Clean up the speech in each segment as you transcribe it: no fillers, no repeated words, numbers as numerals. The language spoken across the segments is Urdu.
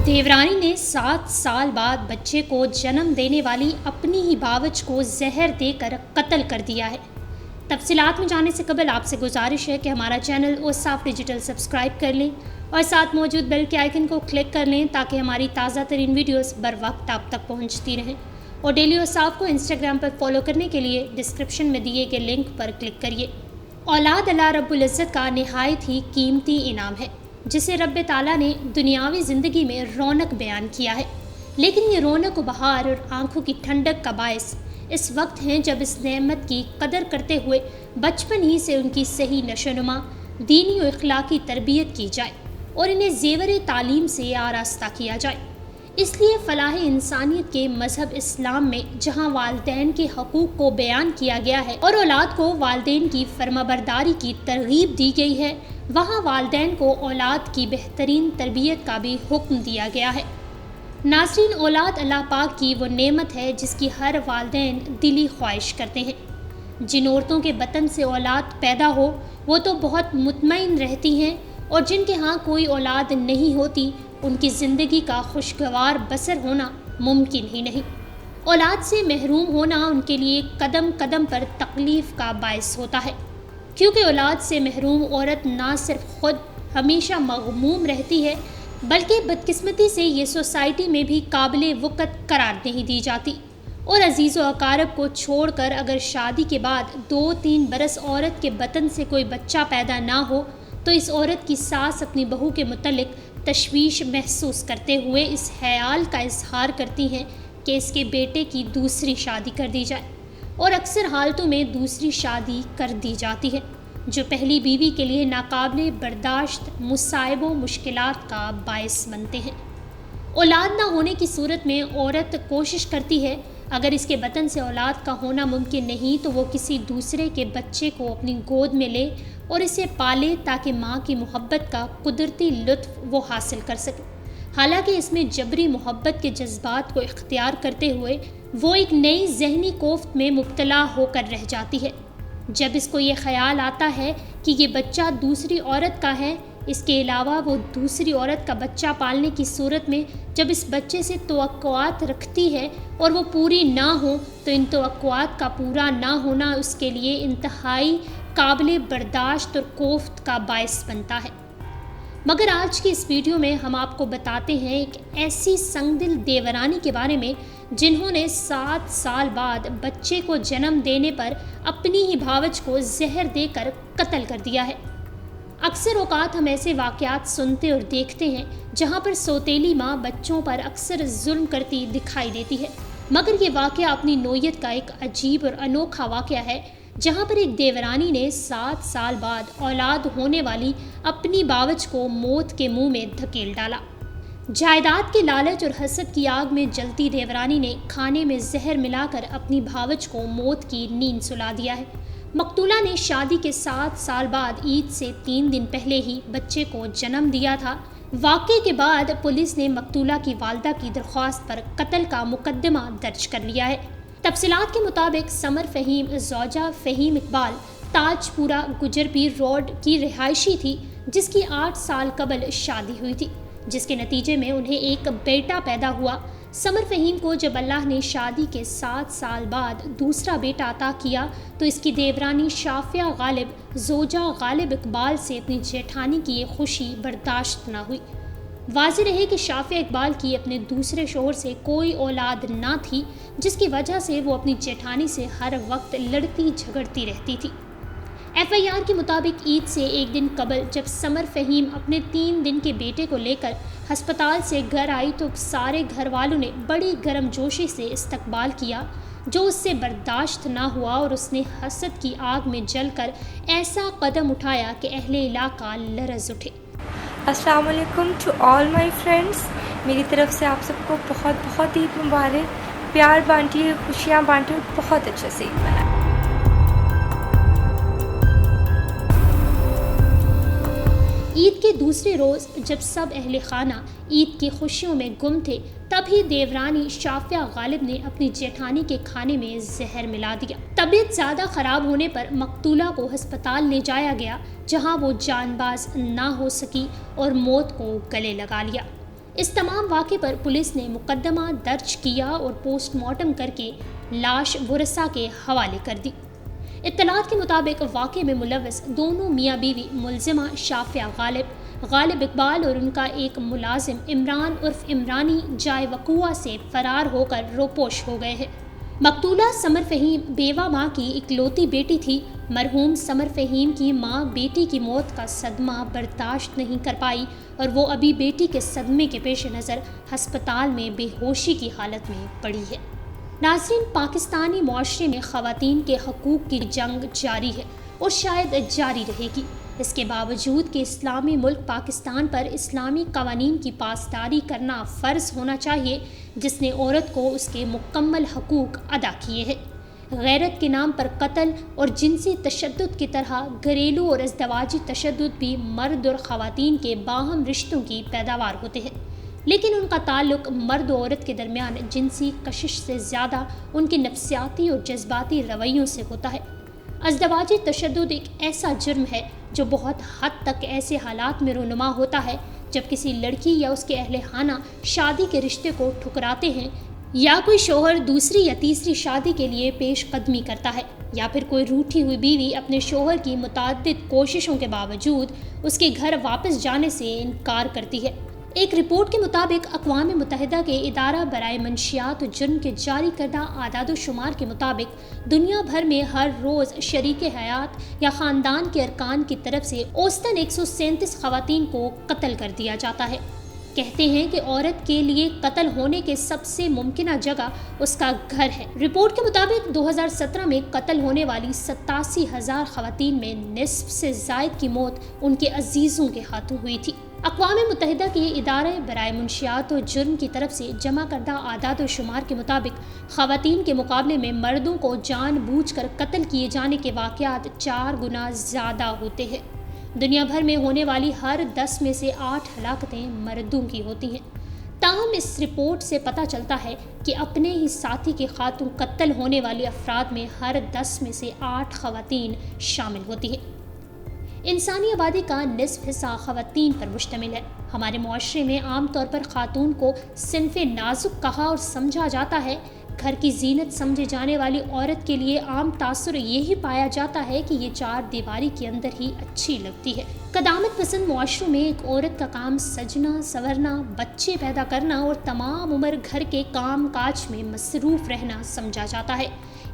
دیورانی نے 7 سال بعد بچے کو جنم دینے والی اپنی ہی باوچ کو زہر دے کر قتل کر دیا ہے۔ تفصیلات میں جانے سے قبل آپ سے گزارش ہے کہ ہمارا چینل اوصاف ڈیجیٹل سبسکرائب کر لیں اور ساتھ موجود بیل کے آئیکن کو کلک کر لیں تاکہ ہماری تازہ ترین ویڈیوز بر وقت آپ تک پہنچتی رہیں، اور ڈیلی اوصاف کو انسٹاگرام پر فالو کرنے کے لیے ڈسکرپشن میں دیے گئے لنک پر کلک کریے۔ اولاد اللہ رب العزت کا نہایت ہی قیمتی انعام ہے جسے رب تعالیٰ نے دنیاوی زندگی میں رونق بیان کیا ہے، لیکن یہ رونق و بہار اور آنکھوں کی ٹھنڈک کا باعث اس وقت ہیں جب اس نعمت کی قدر کرتے ہوئے بچپن ہی سے ان کی صحیح نشوونما، دینی و اخلاقی تربیت کی جائے اور انہیں زیور تعلیم سے آراستہ کیا جائے۔ اس لیے فلاح انسانیت کے مذہب اسلام میں جہاں والدین کے حقوق کو بیان کیا گیا ہے اور اولاد کو والدین کی فرمانبرداری کی ترغیب دی گئی ہے، وہاں والدین کو اولاد کی بہترین تربیت کا بھی حکم دیا گیا ہے۔ ناظرین، اولاد اللہ پاک کی وہ نعمت ہے جس کی ہر والدین دلی خواہش کرتے ہیں۔ جن عورتوں کے بطن سے اولاد پیدا ہو وہ تو بہت مطمئن رہتی ہیں، اور جن کے ہاں کوئی اولاد نہیں ہوتی ان کی زندگی کا خوشگوار بسر ہونا ممکن ہی نہیں۔ اولاد سے محروم ہونا ان کے لیے قدم قدم پر تکلیف کا باعث ہوتا ہے، کیونکہ اولاد سے محروم عورت نہ صرف خود ہمیشہ مغموم رہتی ہے بلکہ بدقسمتی سے یہ سوسائٹی میں بھی قابل وقت قرار نہیں دی جاتی، اور عزیز و اقارب کو چھوڑ کر اگر شادی کے بعد 2-3 برس عورت کے بطن سے کوئی بچہ پیدا نہ ہو تو اس عورت کی ساس اپنی بہو کے متعلق تشویش محسوس کرتے ہوئے اس خیال کا اظہار کرتی ہیں کہ اس کے بیٹے کی دوسری شادی کر دی جائے، اور اکثر حالتوں میں دوسری شادی کر دی جاتی ہے جو پہلی بیوی کے لیے ناقابل برداشت مصائب و مشکلات کا باعث بنتے ہیں۔ اولاد نہ ہونے کی صورت میں عورت کوشش کرتی ہے اگر اس کے بطن سے اولاد کا ہونا ممکن نہیں تو وہ کسی دوسرے کے بچے کو اپنی گود میں لے اور اسے پالے تاکہ ماں کی محبت کا قدرتی لطف وہ حاصل کر سکے، حالانکہ اس میں جبری محبت کے جذبات کو اختیار کرتے ہوئے وہ ایک نئی ذہنی کوفت میں مبتلا ہو کر رہ جاتی ہے۔ جب اس کو یہ خیال آتا ہے کہ یہ بچہ دوسری عورت کا ہے، اس کے علاوہ وہ دوسری عورت کا بچہ پالنے کی صورت میں جب اس بچے سے توقعات رکھتی ہے اور وہ پوری نہ ہوں تو ان توقعات کا پورا نہ ہونا اس کے لیے انتہائی قابل برداشت اور کوفت کا باعث بنتا ہے۔ مگر آج کی اس ویڈیو میں ہم آپ کو بتاتے ہیں ایک ایسی سنگ دل دیورانی کے بارے میں جنہوں نے 7 سال بعد بچے کو جنم دینے پر اپنی ہی بھاوچ کو زہر دے کر قتل کر دیا ہے۔ اکثر اوقات ہم ایسے واقعات سنتے اور دیکھتے ہیں جہاں پر سوتیلی ماں بچوں پر اکثر ظلم کرتی دکھائی دیتی ہے، مگر یہ واقعہ اپنی نوعیت کا ایک عجیب اور انوکھا واقعہ ہے جہاں پر ایک دیورانی نے 7 سال بعد اولاد ہونے والی اپنی باوچ کو موت کے منہ میں دھکیل ڈالا۔ جائیداد کے لالچ اور حسد کی آگ میں جلتی دیورانی نے کھانے میں زہر ملا کر اپنی بھاوچ کو موت کی نیند سلا دیا ہے۔ مقتولہ نے شادی کے 7 سال بعد عید سے 3 دن پہلے ہی بچے کو جنم دیا تھا۔ واقعے کے بعد پولیس نے مقتولہ کی والدہ کی درخواست پر قتل کا مقدمہ درج کر لیا ہے۔ تفصیلات کے مطابق سمر فہیم زوجہ فہیم اقبال تاج پورہ گجر پیر روڈ کی رہائشی تھی جس کی 8 سال قبل شادی ہوئی تھی، جس کے نتیجے میں انہیں ایک بیٹا پیدا ہوا۔ سمر فہیم کو جب اللہ نے شادی کے 7 سال بعد دوسرا بیٹا عطا کیا تو اس کی دیورانی شافیہ غالب زوجہ غالب اقبال سے اپنی جیٹھانی کی یہ خوشی برداشت نہ ہوئی۔ واضح رہے کہ شافیہ اقبال کی اپنے دوسرے شوہر سے کوئی اولاد نہ تھی، جس کی وجہ سے وہ اپنی جیٹھانی سے ہر وقت لڑتی جھگڑتی رہتی تھی۔ ایف آئی آر کے مطابق عید سے ایک دن قبل جب سمر فہیم اپنے 3 دن کے بیٹے کو لے کر ہسپتال سے گھر آئی تو سارے گھر والوں نے بڑی گرم جوشی سے استقبال کیا جو اس سے برداشت نہ ہوا، اور اس نے حسد کی آگ میں جل کر ایسا قدم اٹھایا کہ اہل علاقہ لرز اٹھے۔ السلام علیکم ٹو آل مائی فرینڈس، میری طرف سے آپ سب کو بہت بہت عید مبارک۔ پیار بانٹیے، خوشیاں بانٹیے، بہت اچھے سے عید منائیں۔ عید کے دوسرے روز جب سب اہل خانہ عید کی خوشیوں میں گم تھے تب ہی دیورانی شافیہ غالب نے اپنی جیٹھانی کے کھانے میں زہر ملا دیا۔ طبیعت زیادہ خراب ہونے پر مقتولہ کو ہسپتال لے جایا گیا جہاں وہ جان باز نہ ہو سکی اور موت کو گلے لگا لیا۔ اس تمام واقعے پر پولیس نے مقدمہ درج کیا اور پوسٹ مارٹم کر کے لاش ورثاء کے حوالے کر دی۔ اطلاعات کے مطابق واقعے میں ملوث دونوں میاں بیوی ملزمہ شافیہ غالب اقبال اور ان کا ایک ملازم عمران عرف عمرانی جائے وقوع سے فرار ہو کر روپوش ہو گئے ہیں۔ مقتولہ سمر فہیم بیوہ ماں کی اکلوتی بیٹی تھی۔ مرحوم سمر فہیم کی ماں بیٹی کی موت کا صدمہ برداشت نہیں کر پائی اور وہ ابھی بیٹی کے صدمے کے پیش نظر ہسپتال میں بے ہوشی کی حالت میں پڑی ہے۔ ناظرین، پاکستانی معاشرے میں خواتین کے حقوق کی جنگ جاری ہے اور شاید جاری رہے گی۔ اس کے باوجود کہ اسلامی ملک پاکستان پر اسلامی قوانین کی پاسداری کرنا فرض ہونا چاہیے، جس نے عورت کو اس کے مکمل حقوق ادا کیے ہیں۔ غیرت کے نام پر قتل اور جنسی تشدد کی طرح گھریلو اور ازدواجی تشدد بھی مرد اور خواتین کے باہم رشتوں کی پیداوار ہوتے ہیں، لیکن ان کا تعلق مرد و عورت کے درمیان جنسی کشش سے زیادہ ان کے نفسیاتی اور جذباتی رویوں سے ہوتا ہے۔ ازدواجی تشدد ایک ایسا جرم ہے جو بہت حد تک ایسے حالات میں رونما ہوتا ہے جب کسی لڑکی یا اس کے اہل خانہ شادی کے رشتے کو ٹھکراتے ہیں، یا کوئی شوہر دوسری یا تیسری شادی کے لیے پیش قدمی کرتا ہے، یا پھر کوئی روٹھی ہوئی بیوی اپنے شوہر کی متعدد کوششوں کے باوجود اس کے گھر واپس جانے سے انکار کرتی ہے۔ ایک رپورٹ کے مطابق اقوام متحدہ کے ادارہ برائے منشیات و جرم کے جاری کردہ اعداد و شمار کے مطابق دنیا بھر میں ہر روز شریک حیات یا خاندان کے ارکان کی طرف سے اوسطاً 137 خواتین کو قتل کر دیا جاتا ہے۔ کہتے ہیں کہ عورت کے لیے قتل ہونے کے سب سے ممکنہ جگہ اس کا گھر ہے۔ رپورٹ کے مطابق 2017 میں قتل ہونے والی 87,000 خواتین میں نصف سے زائد کی موت ان کے عزیزوں کے ہاتھوں ہوئی تھی۔ اقوام متحدہ کے ادارہ برائے منشیات و جرم کی طرف سے جمع کردہ اعداد و شمار کے مطابق خواتین کے مقابلے میں مردوں کو جان بوجھ کر قتل کیے جانے کے واقعات 4 گنا زیادہ ہوتے ہیں۔ دنیا بھر میں ہونے والی ہر 10 میں سے 8 ہلاکتیں مردوں کی ہوتی ہیں۔ تاہم اس رپورٹ سے پتہ چلتا ہے کہ اپنے ہی ساتھی کے ہاتھوں قتل ہونے والی افراد میں ہر 10 میں سے 8 خواتین شامل ہوتی ہیں۔ انسانی آبادی کا نصف حصہ خواتین پر مشتمل ہے۔ ہمارے معاشرے میں عام طور پر خاتون کو صنف نازک کہا اور سمجھا جاتا ہے۔ گھر کی زینت سمجھے جانے والی عورت کے لیے عام تاثر یہی پایا جاتا ہے کہ یہ 4 دیواری کے اندر ہی اچھی لگتی ہے۔ قدامت پسند معاشروں میں ایک عورت کا کام سجنا، سنورنا، بچے پیدا کرنا اور تمام عمر گھر کے کام کاج میں مصروف رہنا سمجھا جاتا ہے۔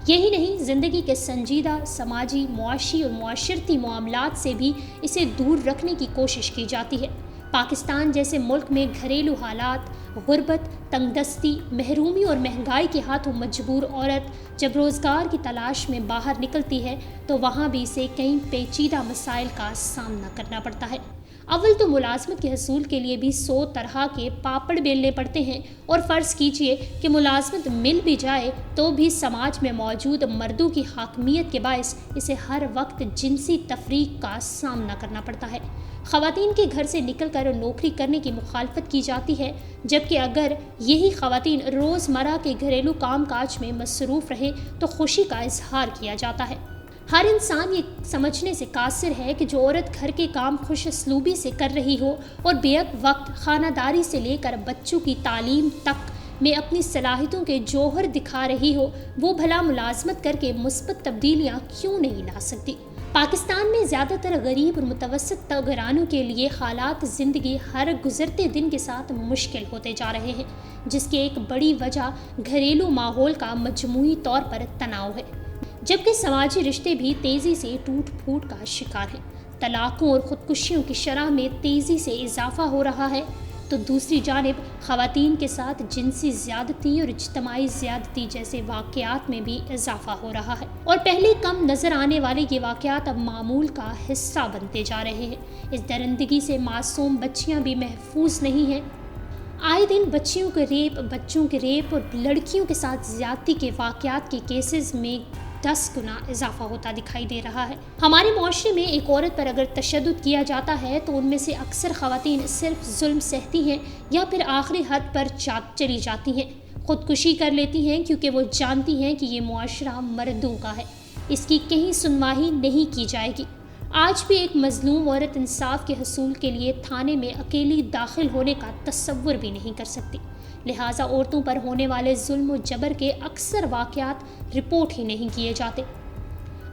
یہی نہیں، زندگی کے سنجیدہ سماجی، معاشی اور معاشرتی معاملات سے بھی اسے دور رکھنے کی کوشش کی جاتی ہے۔ پاکستان جیسے ملک میں گھریلو حالات، غربت، تنگ دستی، محرومی اور مہنگائی کے ہاتھوں مجبور عورت جب روزگار کی تلاش میں باہر نکلتی ہے تو وہاں بھی اسے کئی پیچیدہ مسائل کا سامنا کرنا پڑتا ہے۔ اول تو ملازمت کے حصول کے لیے بھی 100 طرح کے پاپڑ بیلنے پڑتے ہیں، اور فرض کیجئے کہ ملازمت مل بھی جائے تو بھی سماج میں موجود مردوں کی حاکمیت کے باعث اسے ہر وقت جنسی تفریق کا سامنا کرنا پڑتا ہے۔ خواتین کے گھر سے نکل کر نوکری کرنے کی مخالفت کی جاتی ہے، جبکہ اگر یہی خواتین روزمرہ کے گھریلو کام کاج میں مصروف رہیں تو خوشی کا اظہار کیا جاتا ہے۔ ہر انسان یہ سمجھنے سے قاصر ہے کہ جو عورت گھر کے کام خوش اسلوبی سے کر رہی ہو اور بیک وقت خانہ داری سے لے کر بچوں کی تعلیم تک میں اپنی صلاحیتوں کے جوہر دکھا رہی ہو، وہ بھلا ملازمت کر کے مثبت تبدیلیاں کیوں نہیں لا سکتی؟ پاکستان میں زیادہ تر غریب اور متوسط گھرانوں کے لیے حالات زندگی ہر گزرتے دن کے ساتھ مشکل ہوتے جا رہے ہیں، جس کی ایک بڑی وجہ گھریلو ماحول کا مجموعی طور پر تناؤ ہے، جبکہ سماجی رشتے بھی تیزی سے ٹوٹ پھوٹ کا شکار ہیں۔ طلاقوں اور خودکشیوں کی شرح میں تیزی سے اضافہ ہو رہا ہے، تو دوسری جانب خواتین کے ساتھ جنسی زیادتی اور اجتماعی زیادتی جیسے واقعات میں بھی اضافہ ہو رہا ہے، اور پہلے کم نظر آنے والے یہ واقعات اب معمول کا حصہ بنتے جا رہے ہیں۔ اس درندگی سے معصوم بچیاں بھی محفوظ نہیں ہیں۔ آئے دن بچیوں کے ریپ اور لڑکیوں کے ساتھ زیادتی کے واقعات کے کیسز میں 10 گنا اضافہ ہوتا دکھائی دے رہا ہے۔ ہمارے معاشرے میں ایک عورت پر اگر تشدد کیا جاتا ہے تو ان میں سے اکثر خواتین صرف ظلم سہتی ہیں یا پھر آخری حد پر چلی جاتی ہیں، خودکشی کر لیتی ہیں، کیونکہ وہ جانتی ہیں کہ یہ معاشرہ مردوں کا ہے، اس کی کہیں سنوائی نہیں کی جائے گی۔ آج بھی ایک مظلوم عورت انصاف کے حصول کے لیے تھانے میں اکیلی داخل ہونے کا تصور بھی نہیں کر سکتی، لہٰذا عورتوں پر ہونے والے ظلم و جبر کے اکثر واقعات رپورٹ ہی نہیں کیے جاتے۔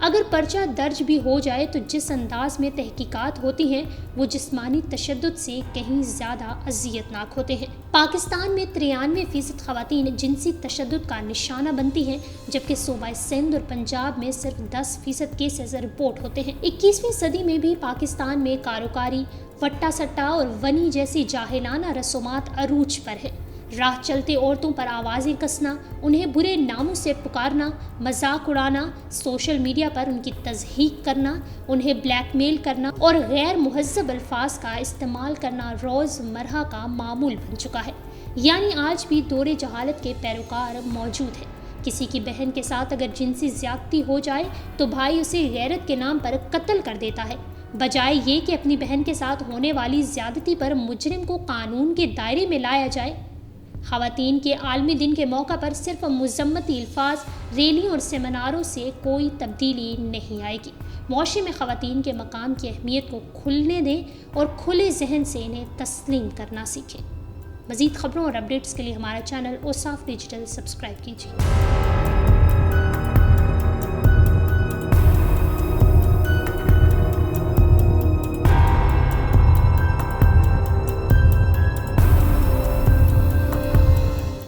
اگر پرچہ درج بھی ہو جائے تو جس انداز میں تحقیقات ہوتی ہیں وہ جسمانی تشدد سے کہیں زیادہ اذیت ناک ہوتے ہیں۔ پاکستان میں 93% خواتین جنسی تشدد کا نشانہ بنتی ہیں، جبکہ صوبہ سندھ اور پنجاب میں صرف 10% کیسز رپورٹ ہوتے ہیں۔ 21ویں صدی میں بھی پاکستان میں کاروکاری، وٹا سٹا اور ونی جیسی جاہلانہ رسومات عروج پر ہے۔ راہ چلتے عورتوں پر آوازیں کسنا، انہیں برے ناموں سے پکارنا، مذاق اڑانا، سوشل میڈیا پر ان کی تضحیک کرنا، انہیں بلیک میل کرنا اور غیر مہذب الفاظ کا استعمال کرنا روز مرہ کا معمول بن چکا ہے۔ یعنی آج بھی دور جہالت کے پیروکار موجود ہیں۔ کسی کی بہن کے ساتھ اگر جنسی زیادتی ہو جائے تو بھائی اسے غیرت کے نام پر قتل کر دیتا ہے، بجائے یہ کہ اپنی بہن کے ساتھ ہونے والی زیادتی پر مجرم کو قانون کے دائرے میں لایا جائے۔ خواتین کے عالمی دن کے موقع پر صرف مذمتی الفاظ، ریلیوں اور سیمیناروں سے کوئی تبدیلی نہیں آئے گی۔ معاشرے میں خواتین کے مقام کی اہمیت کو کھلنے دیں اور کھلے ذہن سے انہیں تسلیم کرنا سیکھیں۔ مزید خبروں اور اپڈیٹس کے لیے ہمارا چینل اوصاف ڈیجیٹل سبسکرائب کیجیے۔